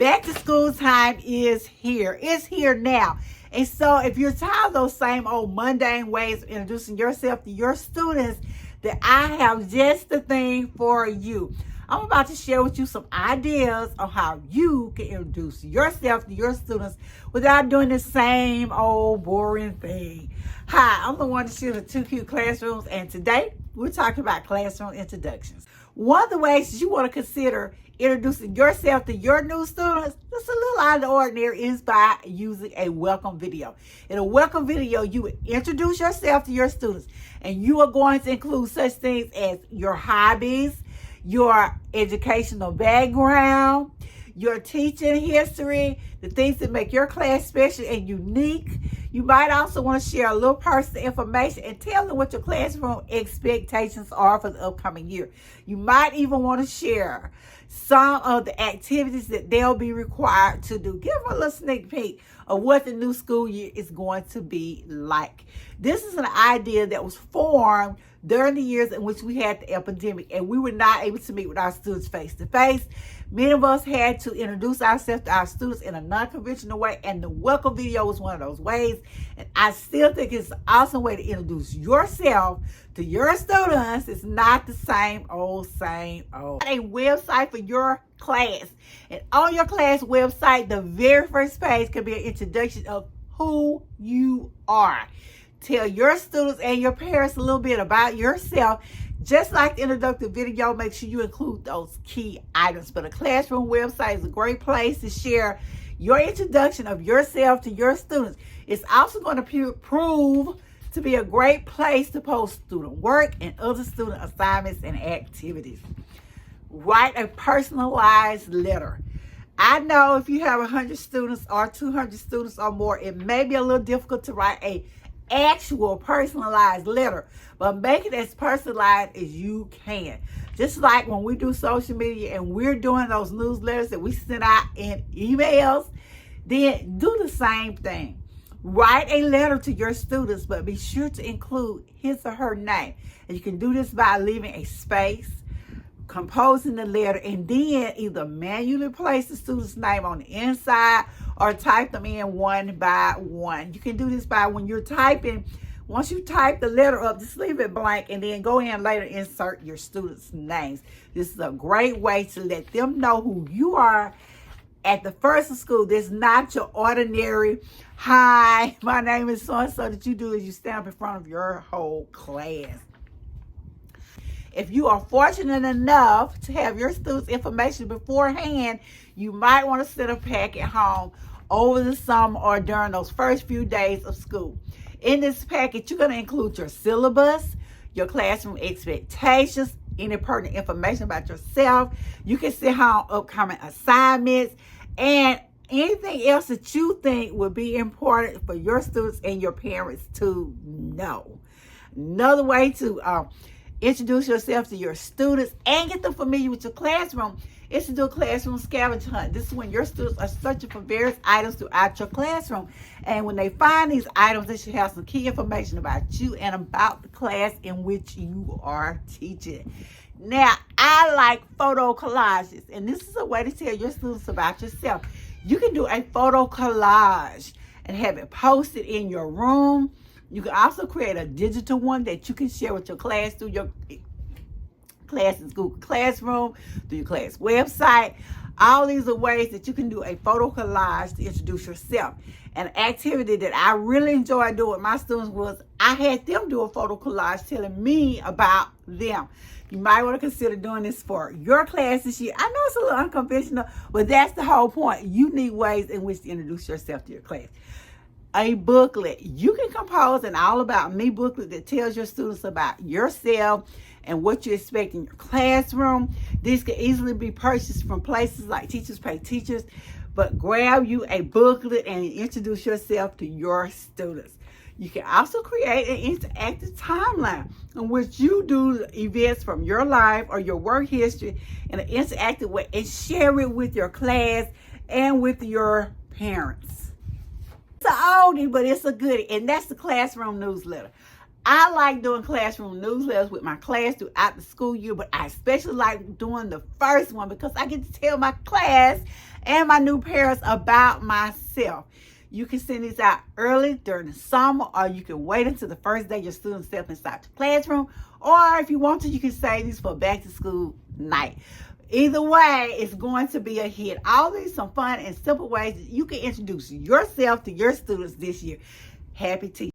Back to school time is here. It's here now. And so if you're tired of those same old mundane ways of introducing yourself to your students, then I have just the thing for you. I'm about to share with you some ideas on how you can introduce yourself to your students without doing the same old boring thing. Hi, I'm LaWanda Shields of 2 Cute Classrooms, and today we're talking about classroom introductions. One of the ways that you want to consider introducing yourself to your new students, that's a little out of the ordinary, is by using a welcome video. In a welcome video, you would introduce yourself to your students, and you are going to include such things as your hobbies, your educational background, your teaching history, the things that make your class special and unique. You might also want to share a little personal information and tell them what your classroom expectations are for the upcoming year. You might even want to share some of the activities that they'll be required to do. Give them a little sneak peek of what the new school year is going to be like. This is an idea that was formed during the years in which we had the epidemic and we were not able to meet with our students face to face. Many of us had to introduce ourselves to our students in a non-conventional way, and the welcome video was one of those ways. And I still think it's an awesome way to introduce yourself to your students. It's not the same old. A website for your class, and on your class website, the very first page can be an introduction of who you are. Tell your students and your parents a little bit about yourself. Just like the introductory video, make sure you include those key items. But a classroom website is a great place to share your introduction of yourself to your students. It's also going to prove to be a great place to post student work and other student assignments and activities. Write a personalized letter. I know if you have 100 students or 200 students or more, it may be a little difficult to write a actual personalized letter, but make it as personalized as you can. Just like when we do social media and we're doing those newsletters that we send out in emails, then do the same thing. Write a letter to your students, but be sure to include his or her name. And you can do this by leaving a space, composing the letter, and then either manually place the student's name on the inside or type them in one by one. You can do this by when you're typing. Once you type the letter up, just leave it blank and then go in later, insert your students' names. This is a great way to let them know who you are at the first of school. This is not your ordinary, hi, my name is so-and-so. That you do is you stand up in front of your whole class. If you are fortunate enough to have your students' information beforehand, you might want to send a packet home over the summer or during those first few days of school. In this packet, you're going to include your syllabus, your classroom expectations, any pertinent information about yourself. You can send home upcoming assignments and anything else that you think would be important for your students and your parents to know. Another way to introduce yourself to your students and get them familiar with your classroom is to do a classroom scavenger hunt. This is when your students are searching for various items throughout your classroom. And when they find these items, they should have some key information about you and about the class in which you are teaching. Now, I like photo collages, and this is a way to tell your students about yourself. You can do a photo collage and have it posted in your room. You can also create a digital one that you can share with your class through your class's Google Classroom, through your class website. All these are ways that you can do a photo collage to introduce yourself. An activity that I really enjoyed doing with my students was I had them do a photo collage telling me about them. You might want to consider doing this for your class this year. I know it's a little unconventional, but that's the whole point. You need ways in which to introduce yourself to your class. A booklet. You can compose an all about me booklet that tells your students about yourself and what you expect in your classroom. These can easily be purchased from places like Teachers Pay Teachers, but grab you a booklet and introduce yourself to your students. You can also create an interactive timeline in which you do events from your life or your work history in an interactive way and share it with your class and with your parents. It's an oldie, but it's a goodie, and that's the classroom newsletter. I like doing classroom newsletters with my class throughout the school year, but I especially like doing the first one because I get to tell my class and my new parents about myself. You can send these out early during the summer, or you can wait until the first day your students step inside the classroom, or if you want to, you can save these for back to school night. Either way, it's going to be a hit. All these some fun and simple ways that you can introduce yourself to your students this year. Happy teaching.